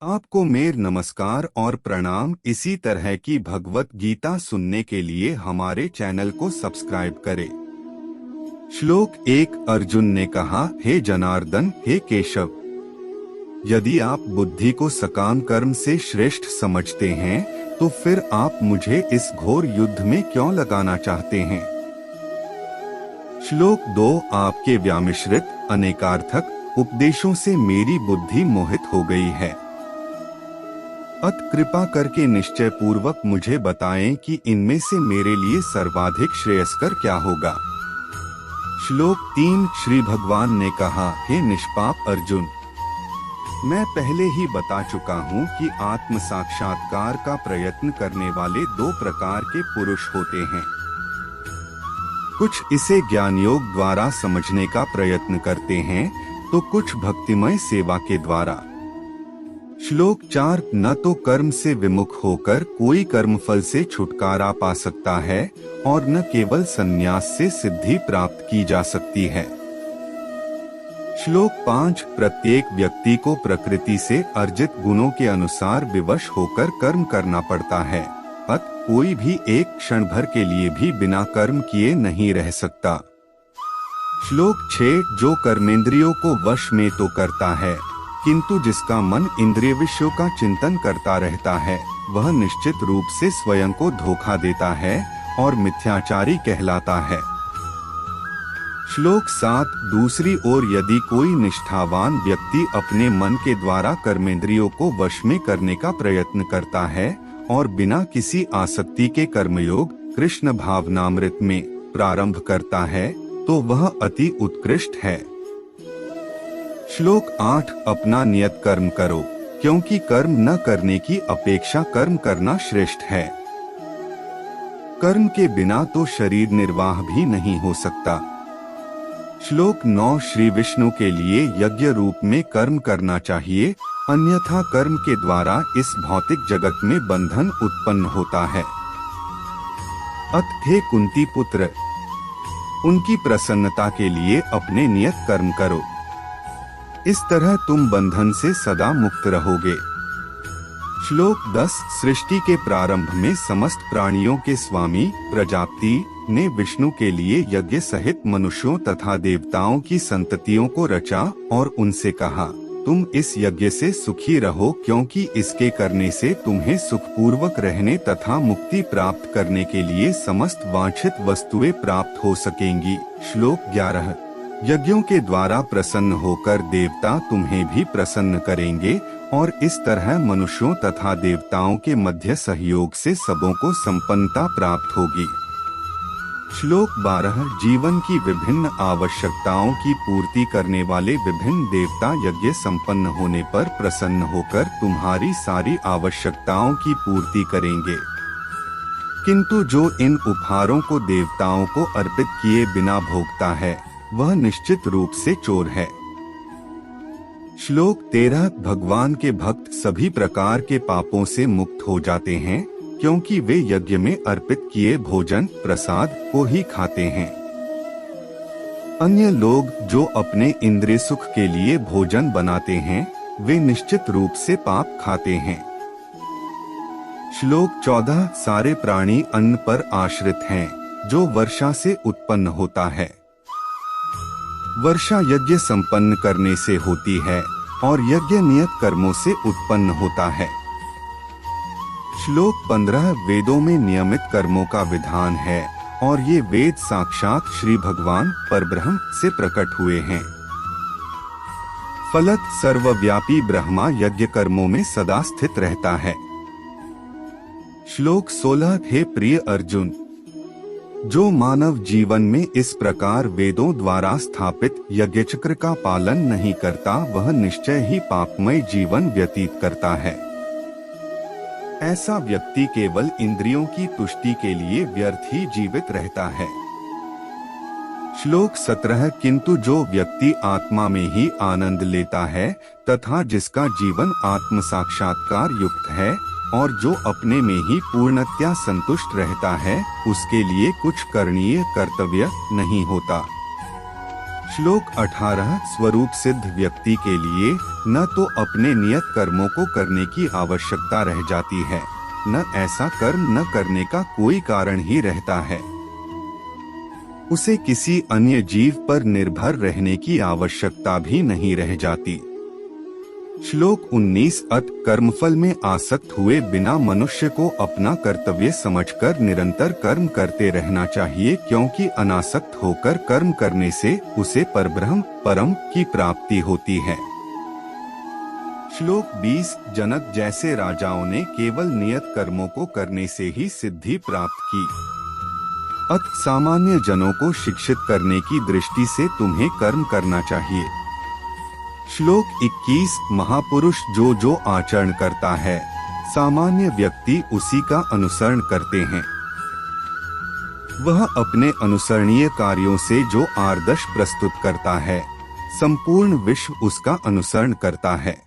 आपको मेर नमस्कार और प्रणाम। इसी तरह की भगवत गीता सुनने के लिए हमारे चैनल को सब्सक्राइब करें। श्लोक 1। अर्जुन ने कहा, हे जनार्दन, हे केशव, यदि आप बुद्धि को सकाम कर्म से श्रेष्ठ समझते हैं तो फिर आप मुझे इस घोर युद्ध में क्यों लगाना चाहते हैं। श्लोक 2। आपके व्यामिश्रित अनेकार्थक उपदेशों से मेरी बुद्धि मोहित हो गई है। अत कृपा करके निश्चय पूर्वक मुझे बताएं कि इनमें से मेरे लिए सर्वाधिक श्रेयस्कर क्या होगा। श्लोक 3। श्री भगवान ने कहा, हे निष्पाप अर्जुन, मैं पहले ही बता चुका हूँ कि आत्म साक्षात्कार का प्रयत्न करने वाले दो प्रकार के पुरुष होते हैं। कुछ इसे ज्ञान योग द्वारा समझने का प्रयत्न करते हैं तो कुछ भक्तिमय सेवा के द्वारा। श्लोक 4। न तो कर्म से विमुख होकर कोई कर्मफल से छुटकारा पा सकता है और न केवल संन्यास से सिद्धि प्राप्त की जा सकती है। श्लोक 5। प्रत्येक व्यक्ति को प्रकृति से अर्जित गुणों के अनुसार विवश होकर कर्म करना पड़ता है। अत कोई भी एक क्षण भर के लिए भी बिना कर्म किए नहीं रह सकता। श्लोक 6। जो कर्मेंद्रियों को वश में तो करता है किंतु जिसका मन इंद्रिय विषयों का चिंतन करता रहता है वह निश्चित रूप से स्वयं को धोखा देता है और मिथ्याचारी कहलाता है। श्लोक 7। दूसरी ओर यदि कोई निष्ठावान व्यक्ति अपने मन के द्वारा कर्मेंद्रियों को वश में करने का प्रयत्न करता है और बिना किसी आसक्ति के कर्मयोग कृष्ण भावनामृत में प्रारंभ करता है तो वह अति उत्कृष्ट है। श्लोक 8। अपना नियत कर्म करो क्योंकि कर्म न करने की अपेक्षा कर्म करना श्रेष्ठ है। कर्म के बिना तो शरीर निर्वाह भी नहीं हो सकता। श्लोक 9। श्री विष्णु के लिए यज्ञ रूप में कर्म करना चाहिए, अन्यथा कर्म के द्वारा इस भौतिक जगत में बंधन उत्पन्न होता है। अत हे कुंती पुत्र, उनकी प्रसन्नता के लिए अपने नियत कर्म करो, इस तरह तुम बंधन से सदा मुक्त रहोगे। श्लोक 10। सृष्टि के प्रारंभ में समस्त प्राणियों के स्वामी प्रजापति ने विष्णु के लिए यज्ञ सहित मनुष्यों तथा देवताओं की संततियों को रचा और उनसे कहा, तुम इस यज्ञ से सुखी रहो क्योंकि इसके करने से तुम्हें सुखपूर्वक रहने तथा मुक्ति प्राप्त करने के लिए समस्त वांछित वस्तुएं प्राप्त हो सकेंगी। श्लोक 11। यज्ञों के द्वारा प्रसन्न होकर देवता तुम्हें भी प्रसन्न करेंगे और इस तरह मनुष्यों तथा देवताओं के मध्य सहयोग से सबों को संपन्नता प्राप्त होगी। श्लोक 12। जीवन की विभिन्न आवश्यकताओं की पूर्ति करने वाले विभिन्न देवता यज्ञ संपन्न होने पर प्रसन्न होकर तुम्हारी सारी आवश्यकताओं की पूर्ति करेंगे, किंतु जो इन उपहारों को देवताओं को अर्पित किए बिना भोगता है वह निश्चित रूप से चोर है। श्लोक 13। भगवान के भक्त सभी प्रकार के पापों से मुक्त हो जाते हैं क्योंकि वे यज्ञ में अर्पित किए भोजन प्रसाद को ही खाते हैं। अन्य लोग जो अपने इंद्रिय सुख के लिए भोजन बनाते हैं वे निश्चित रूप से पाप खाते हैं। श्लोक 14। सारे प्राणी अन्न पर आश्रित हैं जो वर्षा से उत्पन्न होता है। वर्षा यज्ञ संपन्न करने से होती है और यज्ञ नियत कर्मों से उत्पन्न होता है। श्लोक 15। वेदों में नियमित कर्मों का विधान है और ये वेद साक्षात श्री भगवान परब्रह्म से प्रकट हुए हैं। फलत सर्वव्यापी ब्रह्मा यज्ञ कर्मों में सदा स्थित रहता है। श्लोक 16। हे प्रिय अर्जुन, जो मानव जीवन में इस प्रकार वेदों द्वारा स्थापित यज्ञ चक्र का पालन नहीं करता वह निश्चय ही पापमय जीवन व्यतीत करता है। ऐसा व्यक्ति केवल इंद्रियों की तुष्टि के लिए व्यर्थ ही जीवित रहता है। श्लोक 17। किंतु जो व्यक्ति आत्मा में ही आनंद लेता है तथा जिसका जीवन आत्म साक्षात्कार युक्त है और जो अपने में ही पूर्णतया संतुष्ट रहता है उसके लिए कुछ करणीय कर्तव्य नहीं होता। श्लोक 18 स्वरूप सिद्ध व्यक्ति के लिए न तो अपने नियत कर्मों को करने की आवश्यकता रह जाती है, न ऐसा कर्म न करने का कोई कारण ही रहता है। उसे किसी अन्य जीव पर निर्भर रहने की आवश्यकता भी नहीं रह जाती। श्लोक 19 अत कर्मफल में आसक्त हुए बिना मनुष्य को अपना कर्तव्य समझकर निरंतर कर्म करते रहना चाहिए, क्योंकि अनासक्त होकर कर्म करने से उसे परब्रह्म परम की प्राप्ति होती है। श्लोक 20 जनक जैसे राजाओं ने केवल नियत कर्मों को करने से ही सिद्धि प्राप्त की। अत सामान्य जनों को शिक्षित करने की दृष्टि से तुम्हें कर्म करना चाहिए। श्लोक 21 महापुरुष जो जो आचरण करता है, सामान्य व्यक्ति उसी का अनुसरण करते हैं। वह अपने अनुसरणीय कार्यों से जो आदर्श प्रस्तुत करता है, संपूर्ण विश्व उसका अनुसरण करता है।